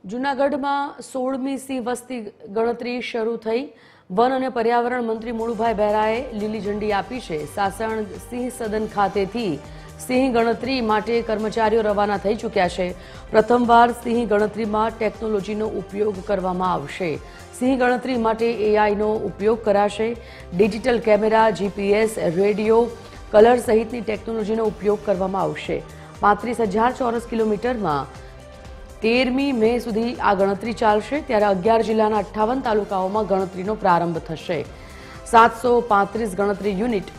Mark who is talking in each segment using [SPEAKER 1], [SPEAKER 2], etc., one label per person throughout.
[SPEAKER 1] જૂનાગઢમાં 16મી સિંહ વસ્તી ગણતરી શરૂ થઈ। વન અને પર્યાવરણ મંત્રી મુળુભાઈ બહેરાએ લીલી ઝંડી આપી છે। સાસણ સિંહ સદન ખાતેથી સિંહ ગણતરી માટે કર્મચારીઓ રવાના થઈ ચૂક્યા છે। પ્રથમવાર સિંહ ગણતરીમાં ટેકનોલોજીનો ઉપયોગ કરવામાં આવશે। સિંહ ગણતરી માટે એઆઈનો ઉપયોગ કરાશે। Digital camera, GPS, radio, colour સહિતની ટેકનોલોજીનો ઉપયોગ કરવામાં આવશે। 35,000 ચોરસ કિલોમીટરમાં 13મી મે સુધી આ ગણતરી ચાલશે। ત્યારે 11 જિલ્લાના 58 તાલુકાઓમાં ગણતરીનો પ્રારંભ થશે। 735 ગણતરી યુનિટ,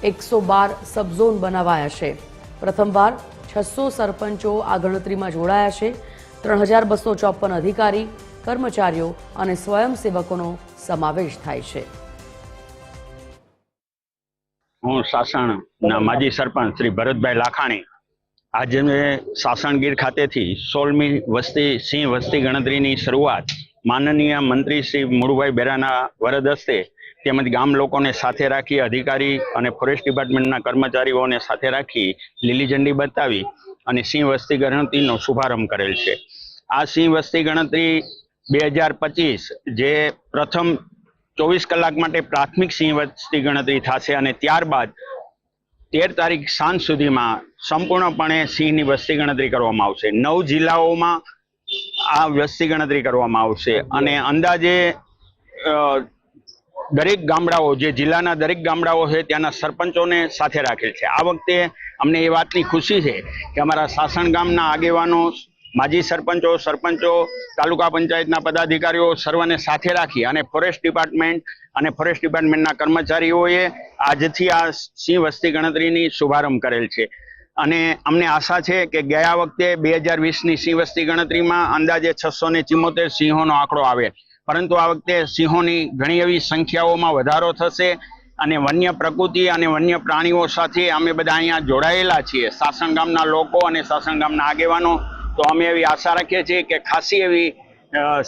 [SPEAKER 1] 112 સબઝોન બનાવાયા છે। પ્રથમવાર 600 સરપંચો આ ગણતરીમાં જોડાયા છે। 3254 અધિકારી, કર્મચારીઓ અને સ્વયંસેવકોનો સમાવેશ થાય છે।
[SPEAKER 2] હું સાસણના માજી સરપંચ શ્રી ભરતભાઈ લાખાણી આજે સાસણગીર ખાતેથી 16મી સિંહ વસ્તી ગણતરીની શરૂઆત માનનીય મંત્રી શ્રી મુળુભાઈ બહેરાના વરદ હસ્તે તેમજ ગામ લોકોને સાથે રાખી, અધિકારી અને ફોરેસ્ટ ડિપાર્ટમેન્ટના કર્મચારીઓને સાથે રાખી લીલી ઝંડી બતાવી અને સિંહ વસ્તી ગણતરીનો શુભારંભ કરેલ છે। આ સિંહ વસ્તી ગણતરી 2025 જે પ્રથમ 24 કલાક માટે પ્રાથમિક સિંહ વસ્તી ગણતરી થશે અને ત્યારબાદ 13 તારીખ સાંજ સુધીમાં સંપૂર્ણપણે સિંહની વસ્તી ગણતરી કરવામાં આવશે। 9 જિલ્લાઓમાં આ વસ્તી ગણતરી કરવામાં આવશે અને અંદાજે દરેક ગામડાઓ, જે જિલ્લાના દરેક ગામડાઓ છે ત્યાંના સરપંચોને સાથે રાખેલ છે। આ વખતે અમને એ વાતની ખુશી છે કે અમારા સાસણ ગામના આગેવાનો, માજી સરપંચો, તાલુકા પંચાયતના પદાધિકારીઓ સર્વને સાથે રાખી અને ફોરેસ્ટ ડિપાર્ટમેન્ટના કર્મચારીઓએ આજથી આ સિંહ વસ્તી ગણતરીની શુભારંભ કરેલ છે અને અમને આશા છે કે ગયા વખતે 2020ની સિંહ વસ્તી ગણતરીમાં અંદાજે 674 સિંહોનો આંકડો આવે, પરંતુ આ વખતે સિંહોની ઘણી એવી સંખ્યાઓમાં વધારો થશે અને વન્ય પ્રકૃતિ અને વન્ય પ્રાણીઓ સાથે અમે બધા અહીંયા જોડાયેલા છીએ, સાસણ ગામના લોકો અને સાસણ ગામના આગેવાનો। તો અમે એવી આશા રાખીએ છીએ કે ખાસી એવી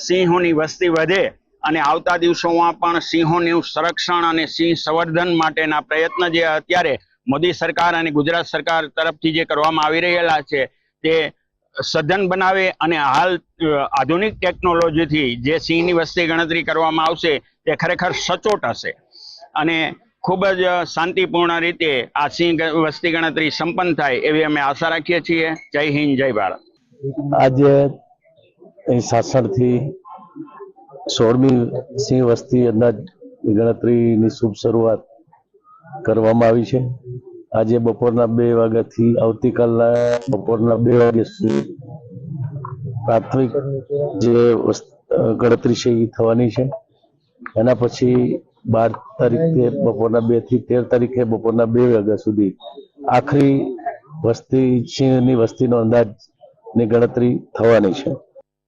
[SPEAKER 2] સિંહોની વસ્તી વધે અને આવતા દિવસોમાં પણ સિંહોનું સંરક્ષણ અને સિંહ સંવર્ધન માટેના પ્રયત્ન જે અત્યારે મોદી સરકાર અને ગુજરાત સરકાર તરફથી જે કરવામાં આવી રહેલા છે તે સઘન બનાવે અને હાલ આધુનિક ટેકનોલોજીથી જે સિંહની વસ્તી ગણતરી કરવામાં આવશે તે ખરેખર સચોટ હશે અને ખૂબ જ શાંતિપૂર્ણ રીતે આ સિંહ વસ્તી ગણતરી સંપન્ન થાય એવી અમે આશા રાખીએ છીએ। જય હિન્દ, જય ભારત।
[SPEAKER 3] આજે સાસણથી 16મી સિંહ વસ્તી અંદાજ ગણતરીની શુભ શરૂઆત કરવામાં આવી છે। આજે બપોરના 2 વાગ્યાથી આવતીકાલના બપોરના 2 વાગ્યા સુધી પ્રાથમિક જે ગણતરી છે એ થવાની છે। એના પછી 12 તારીખે બપોરના 2 થી 13 તારીખે બપોરના 2 વાગ્યા સુધી આખરી સિંહની વસ્તીનો અંદાજની ગણતરી થવાની છે।